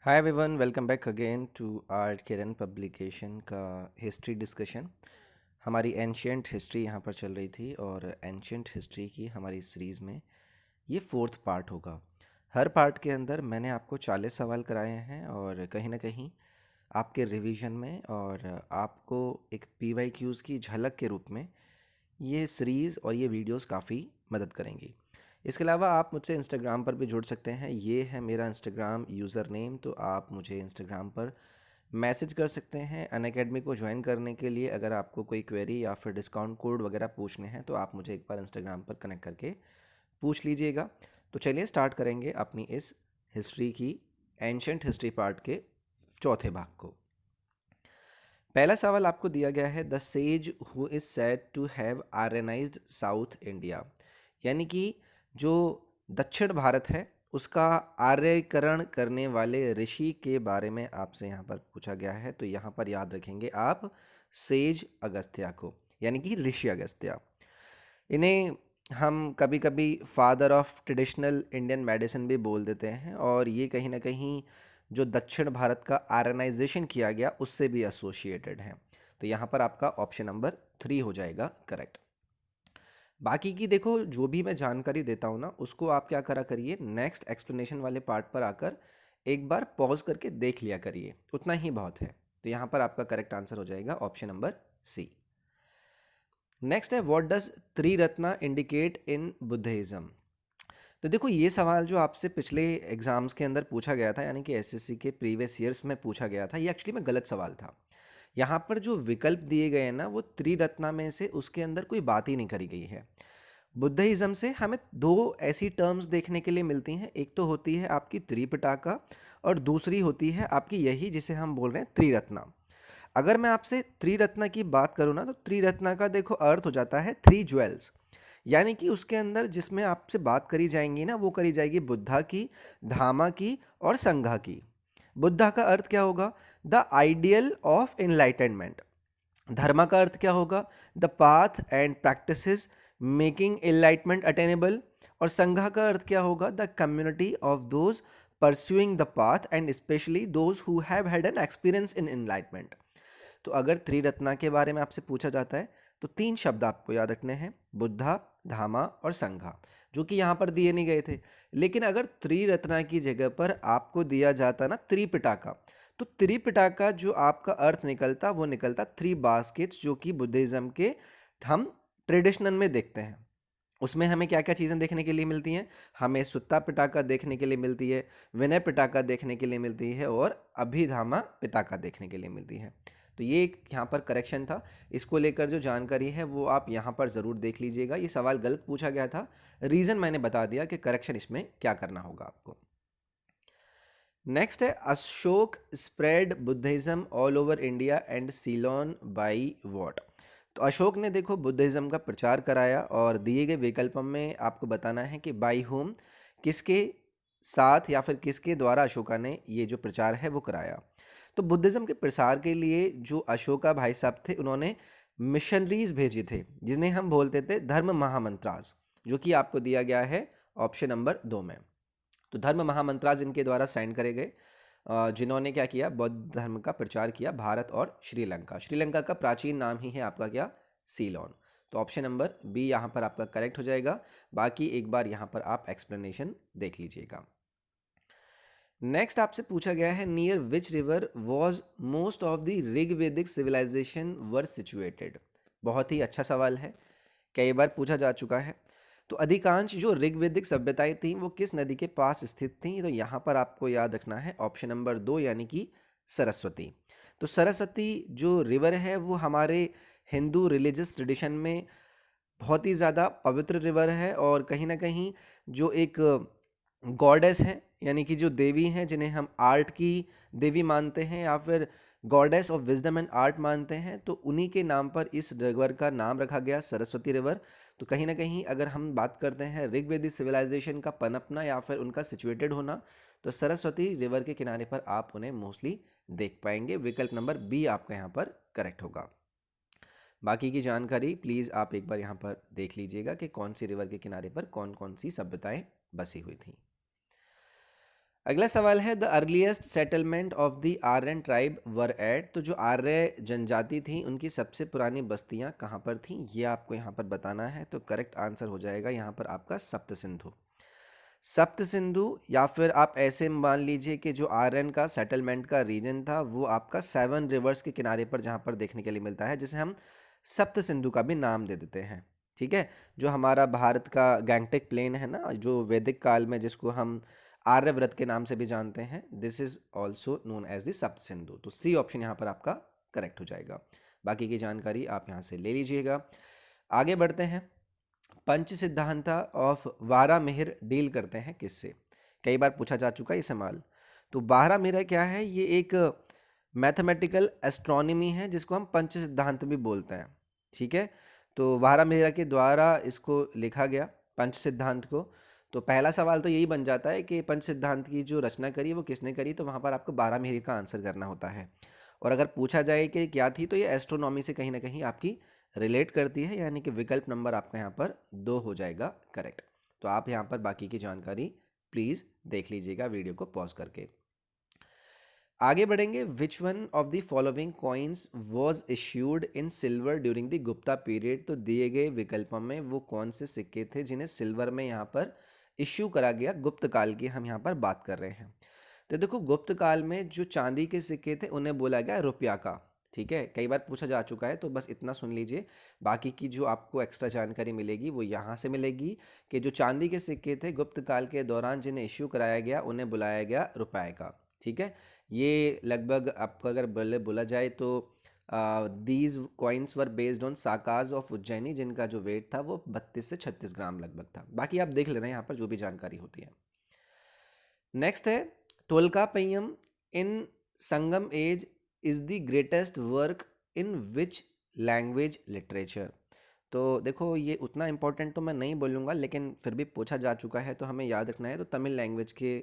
Hi everyone, welcome back again to art Kiran publication का history discussion. हमारी ancient history यहाँ पर चल रही थी और एंशियंट हिस्ट्री की हमारी सीरीज़ में ये फोर्थ पार्ट होगा। हर पार्ट के अंदर मैंने आपको 40 सवाल कराए हैं और कहीं ना कहीं आपके रिवीजन में और आपको एक PYQs की झलक के रूप में ये सीरीज़ और ये वीडियोस काफ़ी मदद करेंगी। इसके अलावा आप मुझसे इंस्टाग्राम पर भी जुड़ सकते हैं। ये है मेरा इंस्टाग्राम यूज़र नेम, तो आप मुझे इंस्टाग्राम पर मैसेज कर सकते हैं अनअकैडमी को ज्वाइन करने के लिए। अगर आपको कोई क्वेरी या फिर डिस्काउंट कोड वगैरह पूछने हैं तो आप मुझे एक बार इंस्टाग्राम पर कनेक्ट करके पूछ लीजिएगा। तो चलिए स्टार्ट करेंगे अपनी इस हिस्ट्री की एंशंट हिस्ट्री पार्ट के चौथे भाग को। पहला सवाल आपको दिया गया है, the sage who is said to have Aryanised South India, यानी कि जो दक्षिण भारत है उसका आर्यकरण करने वाले ऋषि के बारे में आपसे यहाँ पर पूछा गया है। तो यहाँ पर याद रखेंगे आप सेज अगस्त्या को, यानी कि ऋषि अगस्त्या। इन्हें हम कभी कभी father of traditional Indian medicine भी बोल देते हैं और ये कहीं ना कहीं जो दक्षिण भारत का आर्यनाइजेशन किया गया उससे भी एसोसिएटेड है। तो यहाँ पर आपका ऑप्शन नंबर 3 हो जाएगा करेक्ट। बाकी की देखो, जो भी मैं जानकारी देता हूँ ना उसको आप क्या करा करिए, नेक्स्ट एक्सप्लेनेशन वाले पार्ट पर आकर एक बार पॉज करके देख लिया करिए, उतना ही बहुत है। तो यहाँ पर आपका करेक्ट आंसर हो जाएगा ऑप्शन नंबर सी। नेक्स्ट है, what does Triratna indicate in Buddhism. तो देखो, ये सवाल जो आपसे पिछले एग्जाम्स के अंदर पूछा गया था, यानी कि एसएससी के प्रीवियस ईयर्स में पूछा गया था, ये एक्चुअली में गलत सवाल था। यहाँ पर जो विकल्प दिए गए हैं ना वो त्रिरत्ना में से उसके अंदर कोई बात ही नहीं करी गई है। बुद्धिज्म से हमें दो ऐसी टर्म्स देखने के लिए मिलती हैं, एक तो होती है आपकी त्रिपिटका और दूसरी होती है आपकी यही जिसे हम बोल रहे हैं त्रिरत्ना। अगर मैं आपसे त्रिरत्ना की बात करूँ ना तो त्रिरत्ना का देखो अर्थ हो जाता है थ्री ज्वेल्स, यानी कि उसके अंदर जिसमें आपसे बात करी जाएंगी ना वो करी जाएगी बुद्धा की, धामा की और संघा की। बुद्धा का अर्थ क्या होगा? The ideal of enlightenment. Dharma का अर्थ क्या होगा? The path and practices making enlightenment attainable. और संघा का अर्थ क्या होगा? The community of those pursuing the path and specially those who have had an experience in enlightenment. तो अगर त्रिरत्ना के बारे में आपसे पूछा जाता है तो तीन शब्द आपको याद रखने हैं, बुद्धा, धामा और संघा, जो कि यहाँ पर दिए नहीं गए थे। लेकिन अगर त्रिरत्ना की जगह पर आपको दिया जाता ना त्रिपिटका, तो त्रिपिटका जो आपका अर्थ निकलता वो निकलता थ्री बास्केट्स, जो कि बुद्धिज्म के हम ट्रेडिशनल में देखते हैं। उसमें हमें क्या क्या चीज़ें देखने के लिए मिलती हैं? हमें सुत्ता पिटाका देखने के लिए मिलती है, विनय पिटाका देखने के लिए मिलती है और अभिधामा पिटाका देखने के लिए मिलती है। तो ये एक यहाँ पर करेक्शन था। इसको लेकर जो जानकारी है वो आप यहाँ पर ज़रूर देख लीजिएगा। ये सवाल गलत पूछा गया था, रीज़न मैंने बता दिया कि करेक्शन इसमें क्या करना होगा आपको। नेक्स्ट है, Ashok spread Buddhism all over India and Ceylon by what. तो अशोक ने देखो बुद्धिज्म का प्रचार कराया और दिए गए विकल्प में आपको बताना है कि बाई होम, किसके साथ या फिर किसके द्वारा अशोका ने ये जो प्रचार है वो कराया। तो बुद्धिज्म के प्रसार के लिए जो अशोका भाई साहब थे उन्होंने मिशनरीज भेजे थे जिन्हें हम बोलते थे धर्म महामंत्रास, जो कि आपको दिया गया है ऑप्शन नंबर 2 में। तो धर्म महामंत्रास इनके द्वारा साइन करे गए, जिन्होंने क्या किया, बौद्ध धर्म का प्रचार किया भारत और श्रीलंका। श्रीलंका का प्राचीन नाम ही है आपका क्या? सीलोन। तो ऑप्शन नंबर बी यहाँ पर आपका करेक्ट हो जाएगा। बाकी एक बार यहाँ पर आप एक्सप्लेनेशन देख लीजिएगा। नेक्स्ट आपसे पूछा गया है, near which river was most of the Rigvedic civilization were situated. बहुत ही अच्छा सवाल है, कई बार पूछा जा चुका है। तो अधिकांश जो ऋग्वेदिक सभ्यताएं थीं वो किस नदी के पास स्थित थीं? तो यहाँ पर आपको याद रखना है ऑप्शन नंबर 2, यानी कि सरस्वती। तो सरस्वती जो रिवर है वो हमारे हिंदू रिलीजियस ट्रेडिशन में बहुत ही ज़्यादा पवित्र रिवर है और कहीं ना कहीं जो एक गॉडेस है, यानी कि जो देवी हैं जिन्हें हम आर्ट की देवी मानते हैं या फिर goddess of wisdom and art मानते हैं, तो उन्हीं के नाम पर इस रिवर का नाम रखा गया सरस्वती रिवर। तो कहीं ना कहीं अगर हम बात करते हैं ऋग्वेदिक सिविलाइजेशन का पनपना या फिर उनका सिचुएटेड होना, तो सरस्वती रिवर के किनारे पर आप उन्हें मोस्टली देख पाएंगे। विकल्प नंबर बी आपका यहाँ पर करेक्ट होगा। बाकी की जानकारी प्लीज़ आप एक बार यहाँ पर देख लीजिएगा कि कौन सी रिवर के किनारे पर कौन कौन सी सभ्यताएं बसी हुई थी। अगला सवाल है the earliest settlement of the Aryan tribe were at. तो जो आर्य जनजाति थी उनकी सबसे पुरानी बस्तियां कहाँ पर थीं, ये आपको यहाँ पर बताना है। तो करेक्ट आंसर हो जाएगा यहाँ पर आपका सप्त सिंधु। सप्त सिंधु, या फिर आप ऐसे मान लीजिए कि जो आर्यन का सेटलमेंट का रीजन था वो आपका 7 रिवर्स के किनारे पर जहाँ पर देखने के लिए मिलता है, जिसे हम सप्त सिंधु का भी नाम दे देते हैं। ठीक है, जो हमारा भारत का गैंगटेक प्लेन है ना, जो वैदिक काल में जिसको हम आर्यव्रत के नाम से भी जानते हैं, this is also known as the Sapta Sindhu. तो सी ऑप्शन यहाँ पर आपका करेक्ट हो जाएगा। बाकी की जानकारी आप यहाँ से ले लीजिएगा। आगे बढ़ते हैं। पंच सिद्धांता ऑफ वारामिहिर डील करते हैं किससे? कई बार पूछा जा चुका है ये सवाल। तो वारामिहिर क्या है? ये एक मैथमेटिकल एस्ट्रोनॉमी है जिसको हम पंच सिद्धांत भी बोलते हैं। ठीक है, तो वारामिहिर के द्वारा इसको लिखा गया पंच सिद्धांत को। तो पहला सवाल तो यही बन जाता है कि पंच सिद्धांत की जो रचना करी वो किसने करी, तो वहाँ पर आपको वारामिहिर का आंसर करना होता है। और अगर पूछा जाए कि क्या थी, तो ये एस्ट्रोनॉमी से कहीं ना कहीं आपकी रिलेट करती है, यानी कि विकल्प नंबर आपका यहाँ पर 2 हो जाएगा करेक्ट। तो आप यहाँ पर बाकी की जानकारी प्लीज़ देख लीजिएगा वीडियो को पॉज करके। आगे बढ़ेंगे। विच one of the following coins was issued in silver during the Gupta period. तो दिए गए विकल्पों में वो कौन से सिक्के थे जिन्हें सिल्वर में यहाँ पर इश्यू करा गया? गुप्त काल की हम यहाँ पर बात कर रहे हैं। तो देखो, गुप्त काल में जो चांदी के सिक्के थे उन्हें बोला गया रुपया का। ठीक है, कई बार पूछा जा चुका है, तो बस इतना सुन लीजिए। बाकी की जो आपको एक्स्ट्रा जानकारी मिलेगी वो यहाँ से मिलेगी कि जो चांदी के सिक्के थे गुप्त काल के दौरान जिन्हें इश्यू कराया गया उन्हें बुलाया गया रुपये का। ठीक है, ये लगभग आपको अगर बोला जाए तो these coins were based on साकाज of Ujjaini, जिनका जो वेट था वो 32 से 36 ग्राम लगभग था। बाकी आप देख लेना यहाँ पर जो भी जानकारी होती है। नेक्स्ट है Tolkappiyam in Sangam age is the greatest work in which language literature. तो देखो, ये उतना इंपॉर्टेंट तो मैं नहीं बोलूँगा, लेकिन फिर भी पूछा जा चुका है तो हमें याद रखना है। तो तमिल लैंग्वेज के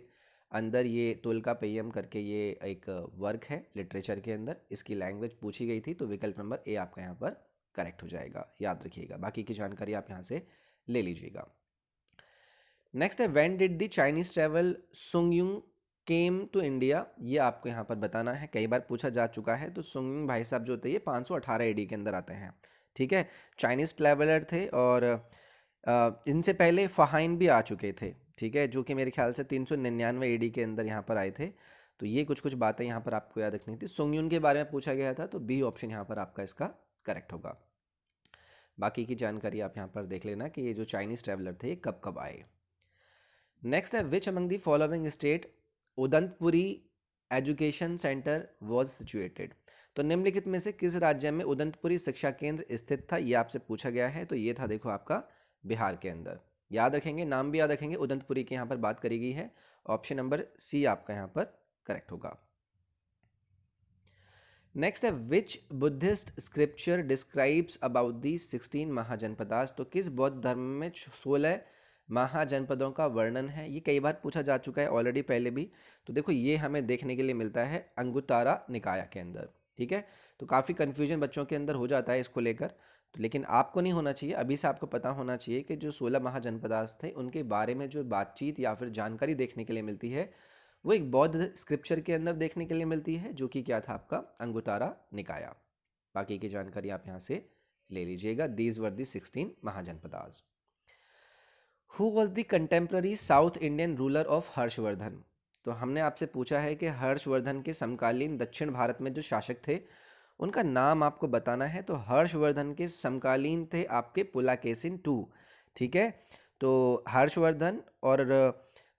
अंदर ये टोल्काप्पियम करके ये एक वर्क है लिटरेचर के अंदर, इसकी लैंग्वेज पूछी गई थी। तो विकल्प नंबर ए आपका यहाँ पर करेक्ट हो जाएगा, याद रखिएगा। बाकी की जानकारी आप यहाँ से ले लीजिएगा। नेक्स्ट है when did the Chinese travel Sungyun came to India. ये आपको यहाँ पर बताना है, कई बार पूछा जा चुका है। तो सुंगयुंग भाई साहब जो होते हैं ये 518 एडी के अंदर आते हैं। ठीक है, चाइनीज ट्रैवलर थे और इनसे पहले फहाइन भी आ चुके थे। ठीक है, जो कि मेरे ख्याल से 399 एडी के अंदर यहाँ पर आए थे। तो ये कुछ कुछ बातें यहाँ पर आपको याद रखनी थी। सुंगयुन के बारे में पूछा गया था, तो बी ऑप्शन यहाँ पर आपका इसका करेक्ट होगा। बाकी की जानकारी आप यहाँ पर देख लेना कि ये जो चाइनीज ट्रैवलर थे ये कब कब आए। नेक्स्ट है which among the following state Odantapuri education centre was situated. तो निम्नलिखित में से किस राज्य में उदंतपुरी शिक्षा केंद्र स्थित था, ये आपसे पूछा गया है। तो ये था देखो आपका बिहार के अंदर। याद रखेंगे, नाम भी याद रखेंगे। उदंतपुरी की यहाँ पर बात करी गई है। ऑप्शन नंबर सी आपका यहाँ पर करेक्ट होगा। नेक्स्ट है which Buddhist scripture describes about the 16 Mahajanapadas. तो किस बौद्ध धर्म में 16 महाजनपदों का वर्णन है? ये कई बार पूछा जा चुका है ऑलरेडी पहले भी। तो देखो, ये हमें देखने के लिए मिलता है अंगुत्तारा निकाय के अंदर। ठीक है, तो काफ़ी कन्फ्यूजन बच्चों के अंदर हो जाता है इसको लेकर, तो लेकिन आपको नहीं होना चाहिए। अभी से आपको पता होना चाहिए कि जो 16 महाजनपदास थे उनके बारे में जो बातचीत या फिर जानकारी देखने के लिए मिलती है वो एक बौद्ध स्क्रिप्चर के अंदर देखने के लिए मिलती है, जो कि क्या था आपका अंगुत्तारा निकाया। बाकी की जानकारी आप यहाँ से ले लीजिएगा। These were the 16 mahajanapadas. Who was the contemporary south Indian ruler of Harshvardhan. तो हमने आपसे पूछा है कि हर्षवर्धन के समकालीन दक्षिण भारत में जो शासक थे उनका नाम आपको बताना है। तो हर्षवर्धन के समकालीन थे आपके पुलाकेशिन II। ठीक है, तो हर्षवर्धन और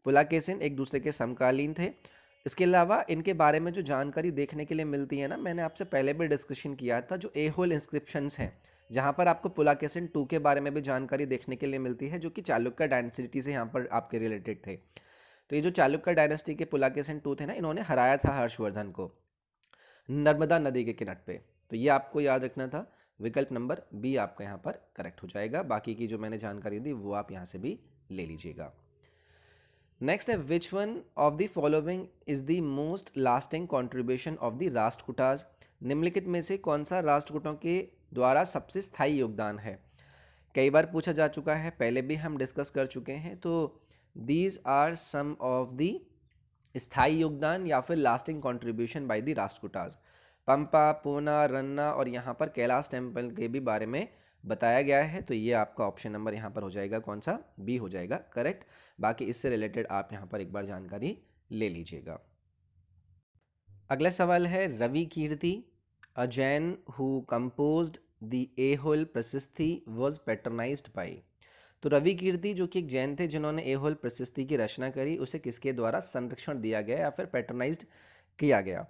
पुलाकेशिन एक दूसरे के समकालीन थे। इसके अलावा इनके बारे में जो जानकारी देखने के लिए मिलती है ना, मैंने आपसे पहले भी डिस्कशन किया था, जो एहोल इंस्क्रिप्शंस हैं जहाँ पर आपको पुलाकेशिन II के बारे में भी जानकारी देखने के लिए मिलती है, जो कि चालुक्य डायनेस्टी से यहाँ पर आपके रिलेटेड थे। तो ये जो चालुक्य डायनेस्टी के पुलाकेशिन II थे ना, इन्होंने हराया था हर्षवर्धन को नर्मदा नदी के किनारे पे। तो ये आपको याद रखना था। विकल्प नंबर बी आपका यहाँ पर करेक्ट हो जाएगा। बाकी की जो मैंने जानकारी दी वो आप यहाँ से भी ले लीजिएगा। नेक्स्ट है which one of the following is the most lasting contribution of the Rashtrakutas. निम्नलिखित में से कौन सा राष्ट्रकूटों के द्वारा सबसे स्थायी योगदान है? कई बार पूछा जा चुका है, पहले भी हम डिस्कस कर चुके हैं। तो these are some of the स्थायी योगदान या फिर lasting contribution by the Rashtrakutas. Pampa, Ponna, Ranna और यहाँ पर कैलाश टेम्पल के भी बारे में बताया गया है। तो ये आपका ऑप्शन नंबर यहाँ पर हो जाएगा कौन सा, बी हो जाएगा करेक्ट। बाकी इससे रिलेटेड आप यहाँ पर एक बार जानकारी ले लीजिएगा। अगला सवाल है Ravi Kirti, a Jain who composed the Aihole prashasti was पैट्रनाइज्ड bye. तो रवि कीर्ति जो कि एक जैन थे जिन्होंने एहोल प्रशस्ति की रचना करी, उसे किसके द्वारा संरक्षण दिया गया या फिर पैट्रनाइज्ड किया गया।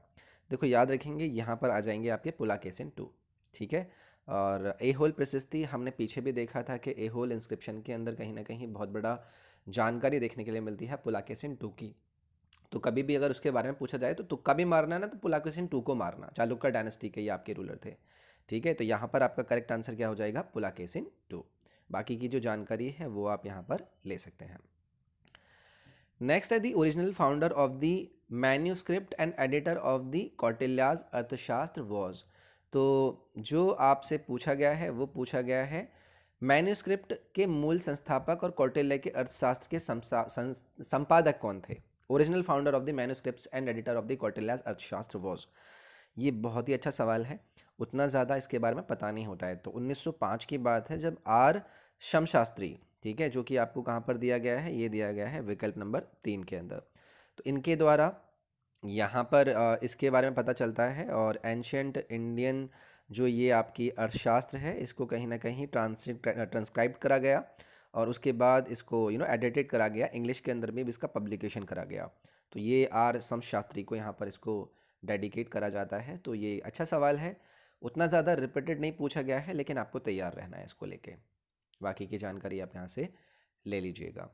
देखो याद रखेंगे यहाँ पर आ जाएंगे आपके पुलाकेसिन टू, ठीक है। और एहोल प्रशस्ति हमने पीछे भी देखा था कि एहोल इंस्क्रिप्शन के अंदर कहीं ना कहीं बहुत बड़ा जानकारी देखने के लिए मिलती है पुलाकेसिन टू की। तो कभी भी अगर उसके बारे में पूछा जाए तो तुक्का भी मारना है ना, तो पुलाकेसिन टू को मारना, चालुक्य डायनेस्टी के ये आपके रूलर थे, ठीक है। तो यहाँ पर आपका करेक्ट आंसर क्या हो जाएगा, पुलाकेसिन टू। बाकी की जो जानकारी है वो आप यहाँ पर ले सकते हैं। नेक्स्ट है the original founder of the manuscript and editor of the Kautilya's Arthashastra was. तो जो आपसे पूछा गया है वो पूछा गया है मैन्यूस्क्रिप्ट के मूल संस्थापक और कौटिल्य के अर्थशास्त्र के संपादक कौन थे। Original founder of the manuscripts and editor of the Kautilya's Arthashastra was. ये बहुत ही अच्छा सवाल है, उतना ज़्यादा इसके बारे में पता नहीं होता है। तो 1905 की बात है जब आर शमशास्त्री, ठीक है, जो कि आपको कहाँ पर दिया गया है, ये दिया गया है विकल्प नंबर 3 के अंदर। तो इनके द्वारा यहाँ पर इसके बारे में पता चलता है। और एंशियंट इंडियन जो ये आपकी अर्थशास्त्र है इसको कहीं ना कहीं ट्रांसक्राइब करा गया और उसके बाद इसको एडिटेड करा गया, इंग्लिश के अंदर में भी इसका पब्लिकेशन करा गया। तो ये आर शमशास्त्री को यहाँ पर इसको डेडिकेट करा जाता है। तो ये अच्छा सवाल है, उतना ज़्यादा रिपीटेड नहीं पूछा गया है, लेकिन आपको तैयार रहना है इसको लेके। बाकी की जानकारी आप यहाँ से ले लीजिएगा।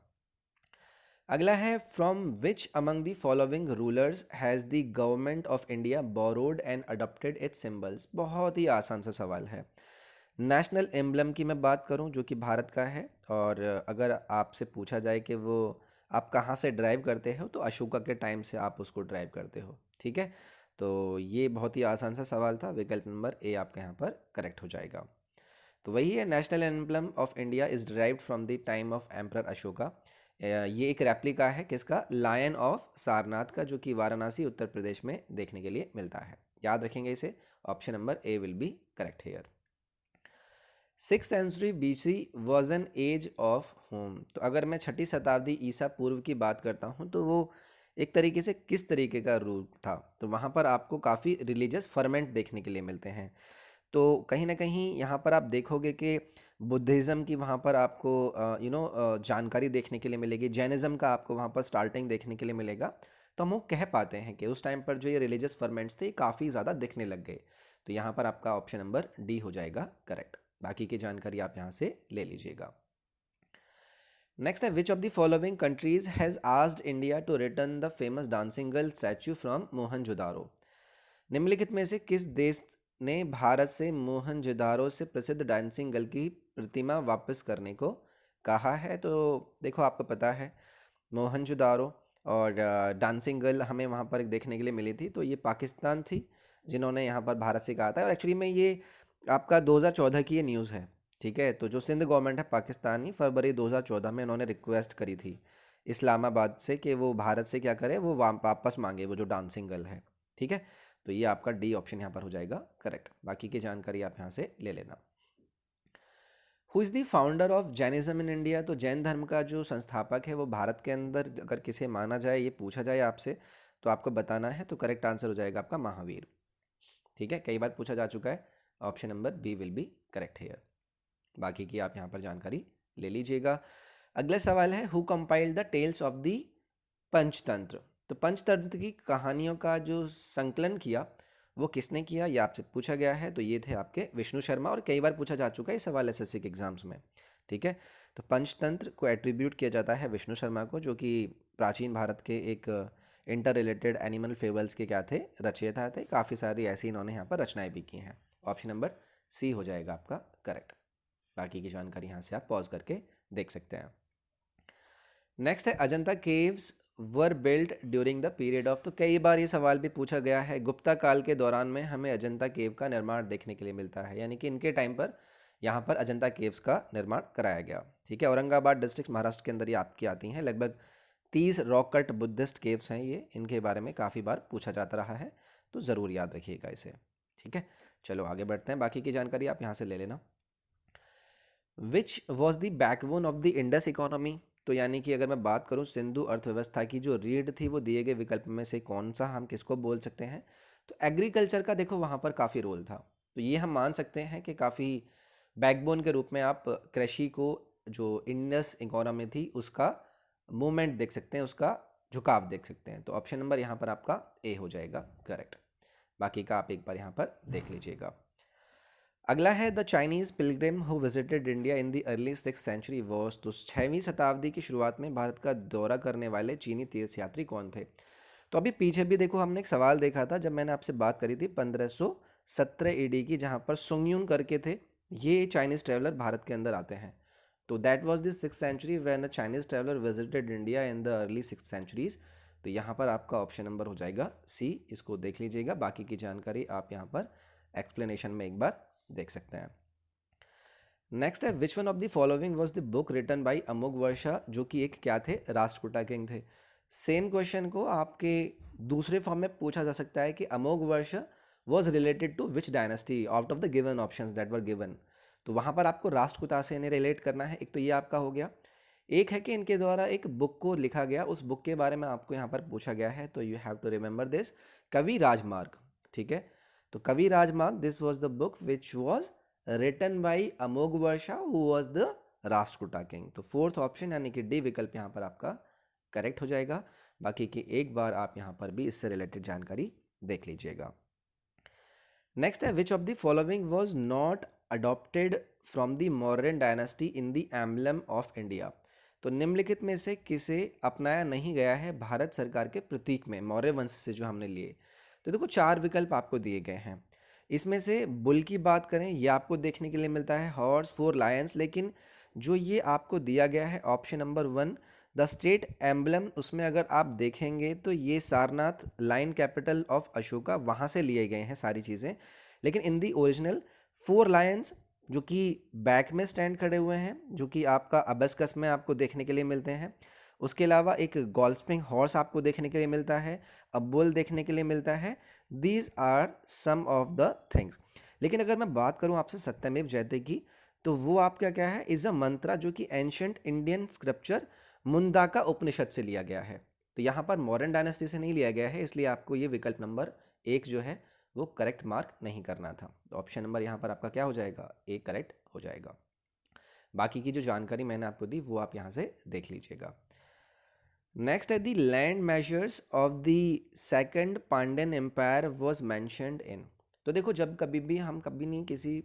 अगला है from which among the following rulers has the government of India borrowed and adopted it's symbols. बहुत ही आसान सा सवाल है। नेशनल एम्बलम की मैं बात करूं जो कि भारत का है, और अगर आपसे पूछा जाए कि वो आप कहाँ से ड्राइव करते हो तो अशोका के टाइम से आप उसको ड्राइव करते हो, ठीक है। तो ये बहुत ही आसान सा सवाल था, विकल्प नंबर ए आपका यहाँ पर करेक्ट हो जाएगा। तो वही है, national emblem of India is derived from the time of emperor Ashoka. ये एक रेप्लिका है किसका, लायन ऑफ सारनाथ का, जो कि वाराणसी उत्तर प्रदेश में देखने के लिए मिलता है। याद रखेंगे इसे, option number A will be correct here. 6th century BC was an age of home. तो अगर मैं 6ठी शताब्दी ईसा पूर्व की बात करता हूँ तो वो एक तरीके से किस तरीके का रूल था, तो वहाँ पर आपको काफ़ी रिलीजियस फर्मेंट देखने के लिए मिलते हैं। तो कहीं ना कहीं यहाँ पर आप देखोगे कि बुद्धिज़्म की वहाँ पर आपको जानकारी देखने के लिए मिलेगी, जैनिज़्म का आपको वहाँ पर स्टार्टिंग देखने के लिए मिलेगा। तो हम वो कह पाते हैं कि उस टाइम पर जो ये रिलीजियस फर्मेंट्स थे काफ़ी ज़्यादा दिखने लग गए। तो यहाँ पर आपका ऑप्शन नंबर डी हो जाएगा करेक्ट। बाकी की जानकारी आप यहाँ से ले लीजिएगा। नेक्स्ट है which of the following countries has asked India to return the famous dancing girl statue from Mohenjodaro. निम्नलिखित में से किस देश ने भारत से मोहनजोदारो से प्रसिद्ध डांसिंग गर्ल की प्रतिमा वापस करने को कहा है। तो देखो आपको पता है मोहनजोदारो और डांसिंग गर्ल हमें वहाँ पर देखने के लिए मिली थी, तो ये पाकिस्तान थी जिन्होंने यहाँ पर भारत से कहा था। और एक्चुअली में ये आपका 2014 की ये न्यूज़ है, ठीक है। तो जो सिंध गवर्नमेंट है पाकिस्तानी, फरवरी 2014 में उन्होंने रिक्वेस्ट करी थी इस्लामाबाद से कि वो भारत से क्या करे, वो वापस मांगे वो जो डांसिंग गर्ल है, ठीक है। तो ये आपका डी ऑप्शन यहाँ पर हो जाएगा करेक्ट। बाकी की जानकारी आप यहाँ से ले लेना। Who is the founder of Jainism in India. तो जैन धर्म का जो संस्थापक है वो भारत के अंदर अगर किसे माना जाए, ये पूछा जाए आपसे, तो आपको बताना है। तो करेक्ट आंसर हो जाएगा आपका महावीर, ठीक है। कई बार पूछा जा चुका है, option number B will be correct here. बाकी की आप यहाँ पर जानकारी ले लीजिएगा। अगला सवाल है who compiled the tales of the Panchatantra. तो पंचतंत्र की कहानियों का जो संकलन किया वो किसने किया, ये आपसे पूछा गया है। तो ये थे आपके विष्णु शर्मा, और कई बार पूछा जा चुका है ये सवाल एसएससी के एग्जाम्स में, ठीक है। तो पंचतंत्र को एट्रीब्यूट किया जाता है विष्णु शर्मा को, जो कि प्राचीन भारत के एक इंटर रिलेटेड एनिमल फेबल्स के क्या थे, रचयिता थे। काफ़ी सारी ऐसी इन्होंने यहाँ पर रचनाएं भी की हैं। ऑप्शन नंबर सी हो जाएगा आपका करेक्ट। बाकी की जानकारी यहाँ से आप पॉज करके देख सकते हैं। नेक्स्ट है Ajanta caves were built during the period of. तो कई बार ये सवाल भी पूछा गया है, गुप्ता काल के दौरान में हमें अजंता केव का निर्माण देखने के लिए मिलता है, यानी कि इनके टाइम पर यहाँ पर अजंता केव्स का निर्माण कराया गया, ठीक है। औरंगाबाद डिस्ट्रिक्ट महाराष्ट्र के अंदर ये आपकी आती हैं, लगभग 30 रॉक कट बुद्धिस्ट केव्स हैं ये, इनके बारे में काफ़ी बार पूछा जाता रहा है, तो ज़रूर याद रखिएगा इसे। ठीक है, चलो आगे बढ़ते हैं, बाकी की जानकारी आप यहाँ से ले लेना। Which was the backbone of the Indus economy, तो यानी कि अगर मैं बात करूँ सिंधु अर्थव्यवस्था की जो रीढ़ थी वो दिए गए विकल्प में से कौन सा हम किसको बोल सकते हैं, तो एग्रीकल्चर का देखो वहाँ पर काफ़ी रोल था, तो ये हम मान सकते हैं कि काफ़ी बैकबोन के रूप में आप कृषि को, जो इंडस इकोनॉमी थी उसका मूवमेंट देख सकते हैं, उसका झुकाव देख सकते हैं, तो ऑप्शन नंबर यहाँ पर आपका ए हो जाएगा करेक्ट। बाकी का आप एक बार यहाँ पर देख लीजिएगा। अगला है the Chinese pilgrim who visited India in the early 6th century was, तो 6वीं शताब्दी की शुरुआत में भारत का दौरा करने वाले चीनी तीर्थयात्री कौन थे। तो अभी पीछे भी देखो हमने एक सवाल देखा था जब मैंने आपसे बात करी थी 1517 ईडी की, जहाँ पर सुंगयून करके थे, ये चाइनीज़ ट्रेवलर भारत के अंदर आते हैं। तो that was the 6th century when a Chinese traveller visited India in the early 6th centuries. तो यहाँ पर आपका ऑप्शन नंबर हो जाएगा सी, इसको देख लीजिएगा, बाकी की जानकारी आप यहाँ पर एक्सप्लेनेशन में एक बार देख सकते हैं। नेक्स्ट है which one of the following was the book written by Amoghavarsha, जो कि एक क्या थे, राष्ट्रकूटा किंग थे। सेम क्वेश्चन को आपके दूसरे फॉर्म में पूछा जा सकता है कि Amoghavarsha was related to which dynasty out of the given options that were given. तो वहाँ पर आपको राष्ट्रकूटा से इन्हें रिलेट करना है, एक तो ये आपका हो गया, एक है कि इनके द्वारा एक बुक को लिखा गया, उस बुक के बारे में आपको यहाँ पर पूछा गया है, तो you have to remember this, Kavirajamarga. ठीक है, तो Kavirajamarga, this was the book which was written by Amoghavarsha who was the Rashtrakuta king. तो फोर्थ ऑप्शन यानी कि डी विकल्प यहाँ पर आपका करेक्ट हो जाएगा। बाकी की एक बार आप यहाँ पर भी इससे रिलेटेड जानकारी देख लीजिएगा। नेक्स्ट है which of the following was not adopted from the Mauryan dynasty in the emblem of India. तो निम्नलिखित में से किसे अपनाया नहीं गया है भारत सरकार के प्रतीक में, मौर्य वंश से जो हमने लिए। तो देखो 4 विकल्प आपको दिए गए हैं, इसमें से बुल की बात करें, ये आपको देखने के लिए मिलता है हॉर्स 4 लायंस, लेकिन जो ये आपको दिया गया है option number 1 the state emblem, उसमें अगर आप देखेंगे तो ये Sarnath line capital of Ashoka, वहाँ से लिए गए हैं सारी चीज़ें, लेकिन इन दी ओरिजिनल 4 लायंस जो कि बैक में स्टैंड खड़े हुए हैं, जो कि आपका अबस्कस में आपको देखने के लिए मिलते हैं। उसके अलावा एक गॉल्फस्पिंग हॉर्स आपको देखने के लिए मिलता है, अ बुल देखने के लिए मिलता है। These are some of the things. लेकिन अगर मैं बात करूं आपसे सत्यमेव जयते की, तो वो आपका क्या है, इज अ मंत्रा, जो कि एंशंट इंडियन स्क्रिप्चर मुंदाका उपनिषद से लिया गया है। तो यहाँ पर मॉडर्न डायनेस्टी से नहीं लिया गया है, इसलिए आपको ये विकल्प नंबर 1 जो है वो करेक्ट मार्क नहीं करना था। तो ऑप्शन नंबर यहाँ पर आपका क्या हो जाएगा, ए करेक्ट हो जाएगा। बाकी की जो जानकारी मैंने आपको दी वो आप यहाँ से देख लीजिएगा। नेक्स्ट है the land measures of the second Pandyan empire was mentioned in. तो देखो जब कभी भी हम कभी नहीं किसी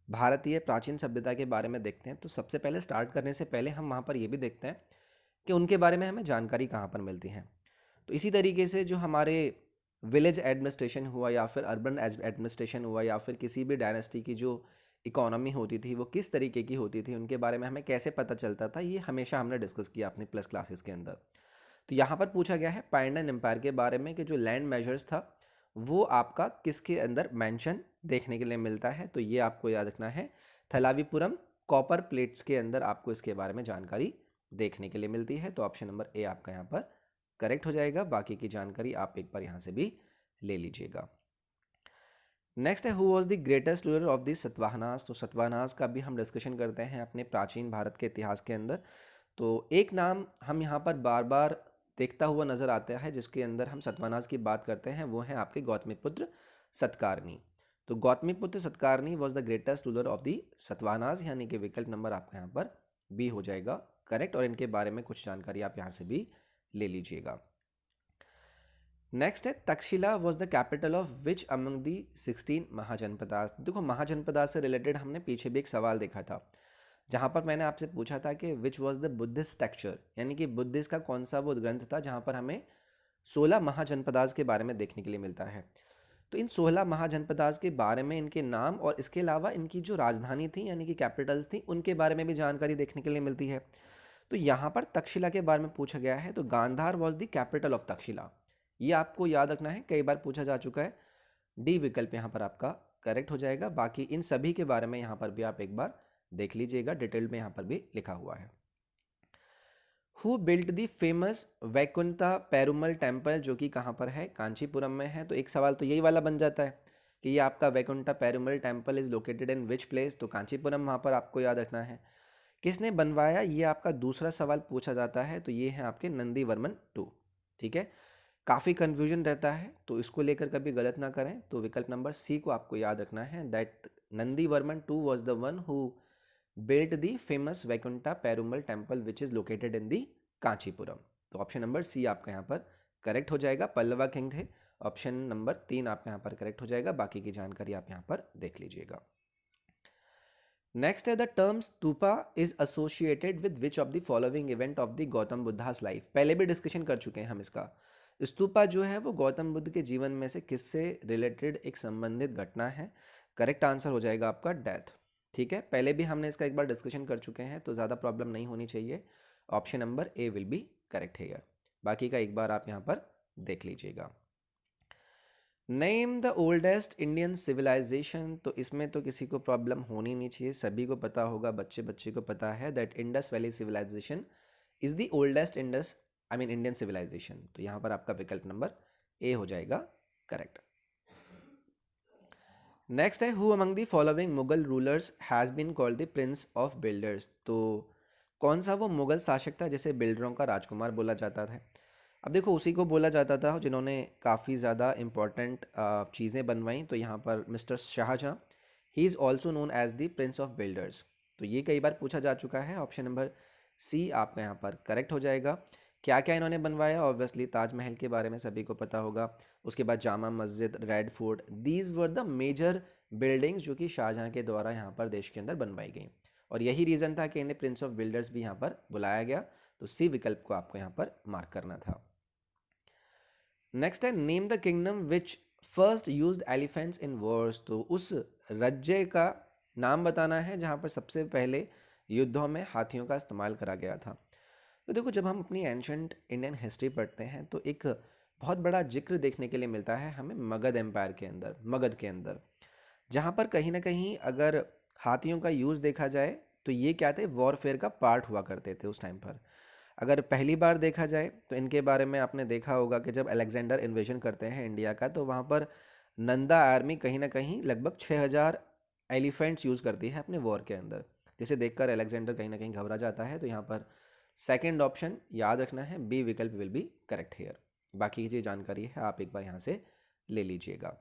भारतीय प्राचीन सभ्यता के बारे में देखते हैं, तो सबसे पहले स्टार्ट करने से पहले हम वहाँ पर ये भी देखते हैं कि उनके बारे में हमें जानकारी कहाँ पर मिलती है। तो इसी तरीके से जो हमारे विलेज एडमिनिस्ट्रेशन हुआ या फिर अर्बन एडमिनिस्ट्रेशन हुआ या फिर किसी भी डायनेस्टी की जो इकोनॉमी होती थी वो किस तरीके की होती थी, उनके बारे में हमें कैसे पता चलता था, ये हमेशा हमने डिस्कस किया अपनी प्लस क्लासेस के अंदर। तो यहाँ पर पूछा गया है पांड्यन एम्पायर के बारे में कि जो लैंड मेजर्स था वो आपका किसके अंदर मेंशन देखने के लिए मिलता है। तो ये आपको याद रखना है, थलावीपुरम कॉपर प्लेट्स के अंदर आपको इसके बारे में जानकारी देखने के लिए मिलती है। तो ऑप्शन नंबर ए आपका यहाँ पर करेक्ट हो जाएगा। बाकी की जानकारी आप एक बार यहाँ से भी ले लीजिएगा। नेक्स्ट है who was the greatest ruler of the Satavahanas. तो सतवाहनास का भी हम डिस्कशन करते हैं अपने प्राचीन भारत के इतिहास के अंदर। तो एक नाम हम यहाँ पर बार बार देखता हुआ नजर आता है जिसके अंदर हम सतवाहनास की बात करते हैं, वो है आपके गौतमीपुत्र सतकारनी। तो Gautamiputra Satakarni was the greatest ruler of the Satavahanas, यानी कि विकल्प नंबर आपका यहाँ पर बी हो जाएगा करेक्ट। और इनके बारे में कुछ जानकारी आप यहाँ से भी ले लीजिएगा। नेक्स्ट है Takshashila was the capital of which among दी 16 महाजनपदास। देखो महाजनपदास से रिलेटेड हमने पीछे भी एक सवाल देखा था जहाँ पर मैंने आपसे पूछा था कि which was the Buddhist texture, यानी कि बुद्धिस्ट का कौन सा वो ग्रंथ था जहाँ पर हमें 16 महाजनपदास के बारे में देखने के लिए मिलता है। तो इन 16 महाजनपदास के बारे में, इनके नाम और इसके अलावा इनकी जो राजधानी थी यानी कि कैपिटल्स थी, उनके बारे में भी जानकारी देखने के लिए मिलती है। तो यहाँ पर तक्षशिला के बारे में पूछा गया है, तो Gandhara was the capital of Takshashila. ये आपको याद रखना है, कई बार पूछा जा चुका है। डी विकल्प यहाँ पर आपका करेक्ट हो जाएगा। बाकी इन सभी के बारे में यहाँ पर भी आप एक बार देख लीजिएगा, डिटेल में यहाँ पर भी लिखा हुआ है। Who built the famous Vaikuntha Perumal temple, जो कि कहाँ पर है, कांचीपुरम में है। तो एक सवाल तो यही वाला बन जाता है कि ये आपका Vaikuntha Perumal temple is located in which place, तो कांचीपुरम वहाँ पर आपको याद रखना है। किसने बनवाया, ये आपका दूसरा सवाल पूछा जाता है, तो ये है आपके नंदीवर्मन टू। ठीक है, काफ़ी कन्फ्यूजन रहता है तो इसको लेकर कभी गलत ना करें। तो विकल्प नंबर सी को आपको याद रखना है, that Nandivarman two was the one who built the famous Vaikuntha Perumal temple which is located in the Kanchipuram. तो ऑप्शन नंबर सी आपका यहाँ पर करेक्ट हो जाएगा, पल्लवा किंग थे। ऑप्शन नंबर 3 आपका यहाँ पर करेक्ट हो जाएगा, बाकी की जानकारी आप यहाँ पर देख लीजिएगा। नेक्स्ट है the term stupa is associated with which of the following event of the Gautam Buddhas life. पहले भी डिस्कशन कर चुके हैं हम इसका। स्तूपा जो है वो गौतम बुद्ध के जीवन में से किससे रिलेटेड एक संबंधित घटना है। करेक्ट आंसर हो जाएगा आपका डेथ। ठीक है, पहले भी हमने इसका एक बार डिस्कशन कर चुके हैं तो ज़्यादा प्रॉब्लम नहीं होनी चाहिए। Option number A will be correct है। बाकी का एक बार आप यहाँ पर देख लीजिएगा। Name the oldest Indian civilisation, तो इसमें तो किसी को प्रॉब्लम होनी नहीं चाहिए, सभी को पता होगा, बच्चे बच्चे को पता है that Indus valley civilisation is the oldest Indian civilisation. तो यहाँ पर आपका विकल्प नंबर ए हो जाएगा करेक्ट। नेक्स्ट है who among the following Mughal rulers has been called the prince of builders. तो कौन सा वो मुगल शासक था जिसे बिल्डरों का राजकुमार बोला जाता था। अब देखो उसी को बोला जाता था जिन्होंने काफ़ी ज़्यादा इम्पॉर्टेंट चीज़ें बनवाई। तो यहाँ पर mister Shah Jahan, he is also known as the prince of builders. तो ये कई बार पूछा जा चुका है। ऑप्शन नंबर सी आपका यहाँ पर करेक्ट हो जाएगा। क्या क्या इन्होंने बनवाया, ऑब्वियसली ताजमहल के बारे में सभी को पता होगा। उसके बाद Jama Masjid, Red Fort, these were the major buildings जो कि शाहजहाँ के द्वारा यहाँ पर देश के अंदर बनवाई गई। और यही रीज़न था कि इन्हें प्रिंस ऑफ बिल्डर्स भी यहाँ पर बुलाया गया। तो सी विकल्प को आपको यहाँ पर मार्क करना था। नेक्स्ट है name the kingdom which first used elephants in Wars. तो उस राज्य का नाम बताना है जहाँ पर सबसे पहले युद्धों में हाथियों का इस्तेमाल करा गया था। तो देखो जब हम अपनी एंशंट इंडियन हिस्ट्री पढ़ते हैं तो एक बहुत बड़ा जिक्र देखने के लिए मिलता है हमें मगध एम्पायर के अंदर, मगध के अंदर, जहाँ पर कहीं ना कहीं अगर हाथियों का यूज़ देखा जाए तो ये क्या थे, वॉरफेयर का पार्ट हुआ करते थे उस टाइम पर। अगर पहली बार देखा जाए तो इनके बारे में आपने देखा होगा कि जब अलेक्जेंडर इन्वेजन करते हैं इंडिया का तो वहाँ पर नंदा आर्मी कहीं ना कहीं लगभग 6000 एलिफेंट्स यूज़ करती है अपने वॉर के अंदर, जिसे देखकर अलेक्जेंडर कहीं ना कहीं घबरा जाता है। तो यहाँ पर सेकेंड ऑप्शन याद रखना है, बी विकल्प विल बी करेक्ट हेयर। बाकी की जो जानकारी है आप एक बार यहाँ से ले लीजिएगा।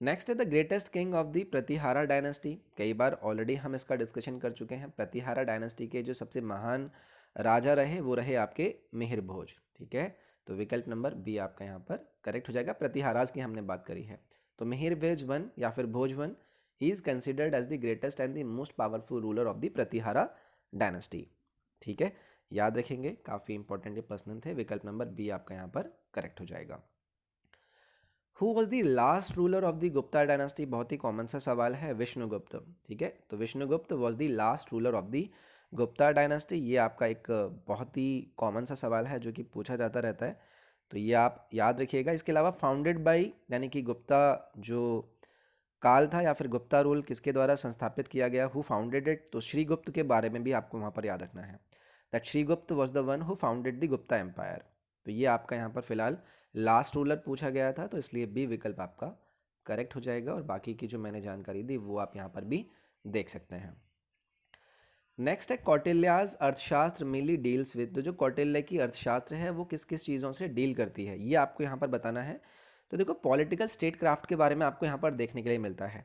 नेक्स्ट है the greatest king of the Pratihara dynasty. कई बार ऑलरेडी हम इसका डिस्कशन कर चुके हैं। प्रतिहारा डायनेस्टी के जो सबसे महान राजा रहे वो रहे आपके मिहिर भोज। ठीक है, तो विकल्प नंबर बी आपका यहाँ पर करेक्ट हो जाएगा। प्रतिहाराज की हमने बात करी है। तो मिहिर भोज वन या फिर Bhoja one, he is considered as the greatest and the most powerful ruler of the Pratihara dynasty. ठीक है, याद रखेंगे, काफ़ी इंपॉर्टेंट ये पर्सन थे। विकल्प नंबर बी आपका यहाँ पर करेक्ट हो जाएगा। Who was the last ruler of the Gupta dynasty, बहुत ही कॉमन सा सवाल है, विष्णुगुप्त। ठीक है, तो Vishnugupta was the last ruler of the Gupta dynasty. ये आपका एक बहुत ही कॉमन सा सवाल है जो कि पूछा जाता रहता है, तो ये आप याद रखिएगा। इसके अलावा फाउंडेड बाई, यानी कि गुप्ता जो काल था या फिर गुप्ता रूल किसके द्वारा संस्थापित किया गया, हु फाउंडेड इट, तो श्रीगुप्त के बारे में भी आपको वहाँ पर याद रखना है, that Srigupta was the one who founded the Gupta empire. तो ये आपका यहाँ पर फिलहाल लास्ट रूलर पूछा गया था, तो इसलिए बी विकल्प आपका करेक्ट हो जाएगा। और बाकी की जो मैंने जानकारी दी वो आप यहाँ पर भी देख सकते हैं। नेक्स्ट है कौटिल्याज अर्थशास्त्र मेनली डील्स विद, तो जो कौटिल्य की अर्थशास्त्र है वो किस किस चीज़ों से डील करती है ये आपको यहाँ पर बताना है। तो देखो पॉलिटिकल स्टेट क्राफ्ट के बारे में आपको यहाँ पर देखने के लिए मिलता है,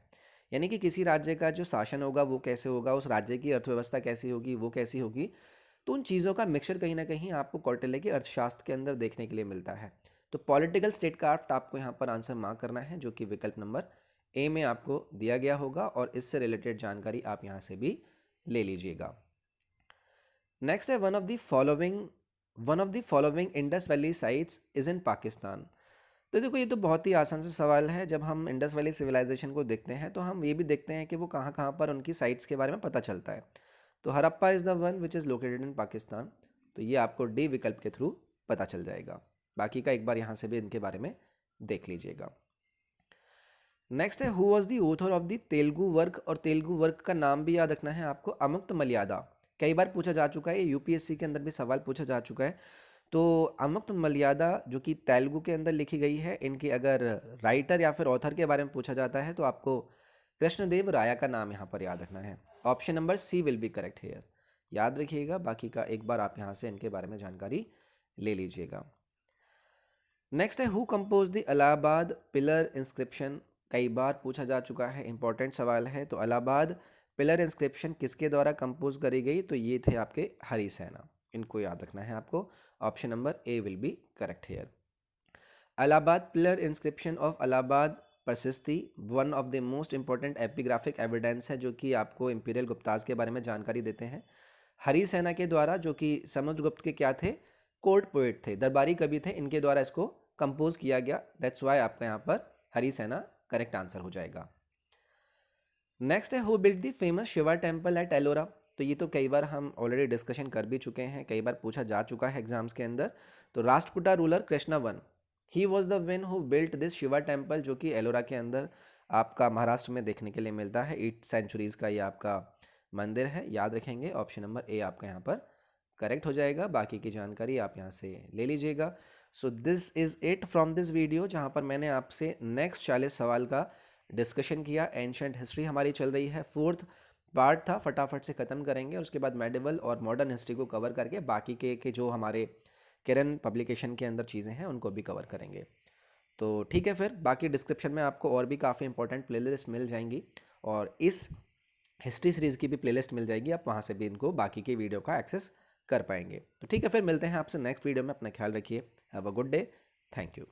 यानी कि किसी राज्य का जो शासन होगा वो कैसे होगा, उस राज्य की अर्थव्यवस्था कैसी होगी, वो कैसी होगी। तो उन चीज़ों का मिक्सचर कहीं ना कहीं आपको कौटिल्य के अर्थशास्त्र के अंदर देखने के लिए मिलता है। तो पॉलिटिकल स्टेट क्राफ्ट आपको यहाँ पर आंसर मार्क करना है, जो कि विकल्प नंबर ए में आपको दिया गया होगा, और इससे रिलेटेड जानकारी आप यहाँ से भी ले लीजिएगा। नेक्स्ट है one of the following Indus valley sites is in Pakistan. तो देखो ये तो बहुत ही आसान सा सवाल है। जब हम इंडस वैली सिविलाइजेशन को देखते हैं तो हम ये भी देखते हैं कि वो कहाँ कहाँ पर उनकी साइट्स के बारे में पता चलता है। तो Harappa is the one which is located in Pakistan. तो ये आपको डी विकल्प के थ्रू पता चल जाएगा। बाकी का एक बार यहाँ से भी इनके बारे में देख लीजिएगा। नेक्स्ट है who was the author of the Telugu work, और तेलुगु वर्क का नाम भी याद रखना है आपको, अमुक्त मलयादा। कई बार पूछा जा चुका है, यूपीएससी के अंदर भी सवाल पूछा जा चुका है। तो अमुक्त मलयादा जो कि तेलुगु के अंदर लिखी गई है, इनकी अगर राइटर या फिर ऑथर के बारे में पूछा जाता है तो आपको कृष्णदेव राय का नाम यहाँ पर याद रखना है। Option number C will be correct here. याद रखिएगा, बाकी का एक बार आप यहाँ से इनके बारे में जानकारी ले लीजिएगा। नेक्स्ट है who compose the Allahabad pillar inscription. कई बार पूछा जा चुका है, इंपॉर्टेंट सवाल है। तो इलाहाबाद पिलर इंस्क्रिप्शन किसके द्वारा कंपोज करी गई? तो ये थे आपके हरिसेना। इनको याद रखना है आपको। Option number A will be correct here. Allahabad pillar inscription of Allahabad prashasti one of the most important epigraphic evidence है, जो कि आपको इंपीरियल गुप्ताज के बारे में जानकारी देते हैं। हरिसेना के द्वारा, जो कि समुद्रगुप्त के क्या थे? कोर्ट पोएट थे, दरबारी कवि थे, इनके द्वारा इसको कंपोज किया गया। दैट्स वाई आपका यहाँ पर हरिसेना करेक्ट आंसर हो जाएगा। नेक्स्ट है who built the famous Shiva temple at Ellora. तो ये तो कई बार हम ऑलरेडी डिस्कशन कर भी चुके हैं, कई बार पूछा जा चुका है एग्जाम्स के अंदर। तो Rashtrakuta ruler Krishna one, he was the one who built this Shiva temple, जो कि एलोरा के अंदर आपका महाराष्ट्र में देखने के लिए मिलता है। 8 सेंचुरीज का ये आपका मंदिर है, याद रखेंगे। ऑप्शन नंबर ए आपका यहाँ पर करेक्ट हो जाएगा। बाकी की जानकारी आप यहाँ से ले लीजिएगा। So this is it from this video, जहाँ पर मैंने आपसे नेक्स्ट 40 सवाल का डिस्कशन किया। एंशंट हिस्ट्री हमारी चल रही है, 4th पार्ट था, फटाफट से ख़त्म करेंगे। उसके बाद मेडिवल और मॉडर्न हिस्ट्री को कवर करके बाकी के जो हमारे किरण पब्लिकेशन के अंदर चीज़ें हैं उनको भी कवर करेंगे। तो ठीक है, फिर बाकी डिस्क्रिप्शन में आपको और भी काफ़ी इंपॉर्टेंट प्लेलिस्ट मिल जाएंगी, और इस हिस्ट्री सीरीज़ की भी प्लेलिस्ट मिल जाएगी। आप वहाँ से भी इनको बाकी के वीडियो का एक्सेस कर पाएंगे। तो ठीक है, फिर मिलते हैं आपसे नेक्स्ट वीडियो में। अपना ख्याल रखिए। Have a good day. Thank you.